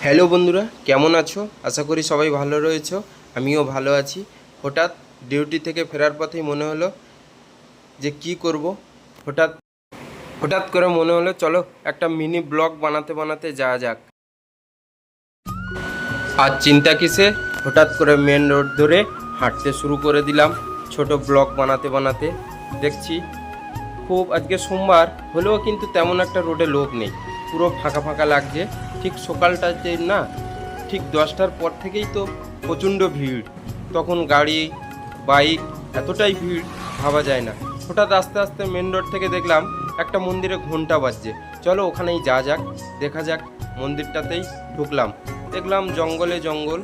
Hello বন্ধুরা, কেমন আছো? আশা করি সবাই ভালো রয়েছো। আমিও ভালো আছি। হঠাৎ ডিউটি থেকে ফেরার পথেই মনে হলো যে কি করব। হঠাৎ হঠাৎ করে মনে হলো চলো একটা মিনি ব্লগ বানাতে বানাতে যাওয়া যাক। আর চিন্তা কিসে, হঠাৎ করে মেন রোড ধরে হাঁটতে শুরু করে দিলাম। ছোট ব্লগ বানাতে বানাতে দেখছি খুব আজকে সোমবার হলেও কিন্তু তেমন একটা রোডে লোক নেই, পুরো ফাঁকা ফাঁকা লাগছে। ঠিক সকালটাতে না, ঠিক 10টার পর থেকেই তো প্রচণ্ড ভিড়, তখন গাড়ি বাইক এতটাই ভিড় ভাবা যায় না। হঠাৎ আস্তে আস্তে মেন রোড থেকে দেখলাম একটা মন্দিরে ঘন্টা বাজছে, চলো ওখানেই যাওয়া যাক, দেখা যাক। মন্দিরটাতেই ঢুকলাম, দেখলাম জঙ্গলে জঙ্গল,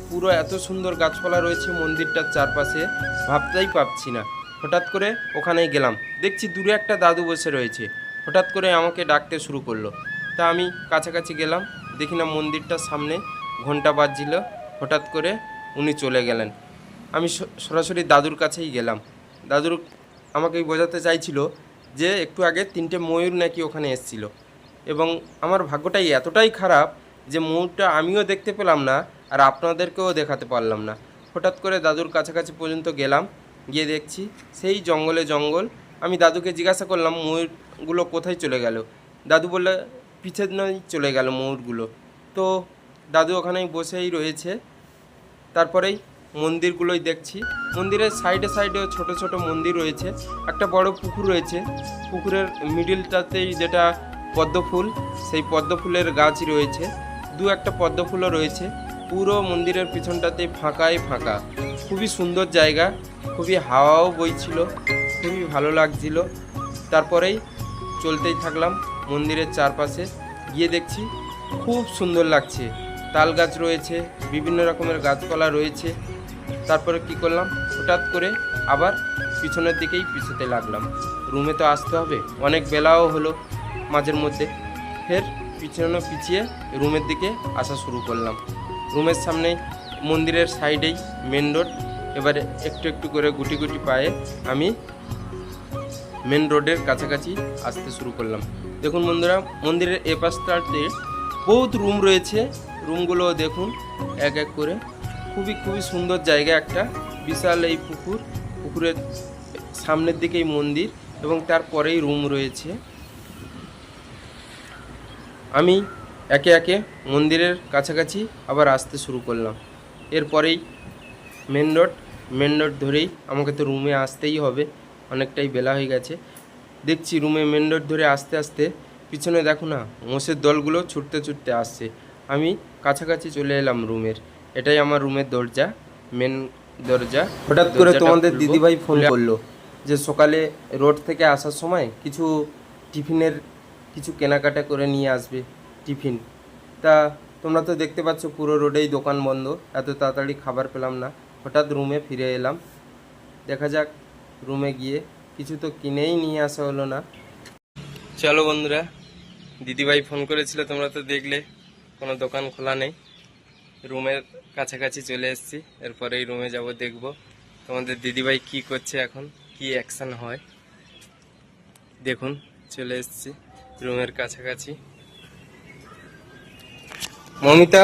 পুরো এত সুন্দর গাছপালা রয়েছে মন্দিরটার চারপাশে, ভাবতেই পারছি না। হঠাৎ করে ওখানেই গেলাম, দেখছি দূরে একটা দাদু বসে রয়েছে। হঠাৎ করে আমাকে ডাকতে শুরু করলো, তা আমি কাছাকাছি গেলাম, দেখি না মন্দিরটার সামনে ঘন্টা বাজছিল। হঠাৎ করে উনি চলে গেলেন। আমি সরাসরি দাদুর কাছেই গেলাম। দাদুর আমাকেই বোঝাতে চাইছিল যে একটু আগে 3টে ময়ূর নাকি ওখানে এসেছিল, এবং আমার ভাগ্যটাই এতটাই খারাপ যে ময়ূরটা আমিও দেখতে পেলাম না আর আপনাদেরকেও দেখাতে পারলাম না। হঠাৎ করে দাদুর কাছাকাছি পর্যন্ত গেলাম, গিয়ে দেখছি সেই জঙ্গলে জঙ্গল। আমি দাদুকে জিজ্ঞাসা করলাম ময়ূরগুলো কোথায় চলে গেল। দাদু বললে পিছনেই চলে গেল ময়ূরগুলো। তো দাদু ওখানেই বসেই রয়েছে। তারপরেই মন্দিরগুলোই দেখছি, মন্দিরের সাইডে সাইডেও ছোট ছোট মন্দির রয়েছে, একটা বড় পুকুর রয়েছে, পুকুরের মিডিলটাতেই যেটা পদ্মফুল, সেই পদ্মফুলের গাছই রয়েছে, একটা পদ্মফুলও রয়েছে। পুরো মন্দিরের পিছনটাতে ফাঁকাই ফাঁকা, খুবই সুন্দর জায়গা, খুবই হাওয়াও বইছিল, খুবই ভালো লাগছিল। তারপরেই চলতেই থাকলাম মন্দিরের চারপাশে, গিয়ে দেখছি খুব সুন্দর লাগছে, তাল গাছ রয়েছে, বিভিন্ন রকমের গাছপালা রয়েছে। তারপরে কি করলাম, হঠাৎ করে আবার পিছনের দিকেই পিছোতে লাগলাম। রুমে তো আসতে হবে, অনেক বেলাও হলো মাঝের মধ্যে। ফের পিছিয়ে রুমের দিকে আসা শুরু করলাম। রুমের সামনেই মন্দিরের সাইডেই মেন রোড। এবারে একটু একটু করে গুটি গুটি পায়ে আমি মেন রোডের কাছাকাছি আসতে শুরু করলাম। দেখুন বন্ধুরা, মন্দিরের এপাশটাতে বহুত রুম রয়েছে, রুমগুলো দেখুন এক এক করে, খুবই সুন্দর জায়গা একটা। বিশাল এই পুকুরের সামনের দিকেই মন্দির এবং তারপরেই রুম রয়েছে। আমি একে একে মন্দিরের কাছাকাছি আবার আসতে শুরু করলাম। এরপরেই মেন রোড ধরেই আমাকে তো রুমে আসতেই হবে, অনেকটাই বেলা হয়ে গেছে। দেখছি রুমে মেন রোড ধরে আস্তে আস্তে পিছনে দেখো না মোষের দলগুলো ছুটতে ছুটতে আসছে। আমি কাছাকাছি চলে এলাম রুমের, এটাই আমার রুমের দরজা, মেন দরজা। হঠাৎ করে তোমাদের দিদিভাই ফোন করলো যে সকালে রোড থেকে আসার সময় কিছু টিফিনের কিছু কেনাকাটা করে নিয়ে আসবে, টিফিন। তা তোমরা তো দেখতে পাচ্ছ পুরো রোডেই দোকান বন্ধ, এত তাড়াতাড়ি খাবার পেলাম না। হঠাৎ রুমে ফিরে এলাম, দেখা যাক রুমে গিয়ে কিছু তো কিনেই নিয়ে আসা হলো না। চলো বন্ধুরা, দিদিভাই ফোন করেছিল, তোমরা তো দেখলে, কোনো দোকান খোলা নেই। রুমের কাছাকাছি চলে এসেছি, এরপরেই রুমে যাব, দেখব তোমাদের দিদিভাই কি করছে, এখন কি অ্যাকশন হয়। দেখুন চলে এসেছি রুমের কাছাকাছি। মমিতা,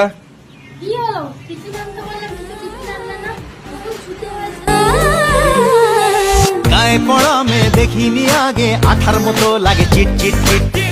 গায়ে পড়া মেয়ে দেখিনি আগে, আঠার মতো লাগে চিট চিট চিট।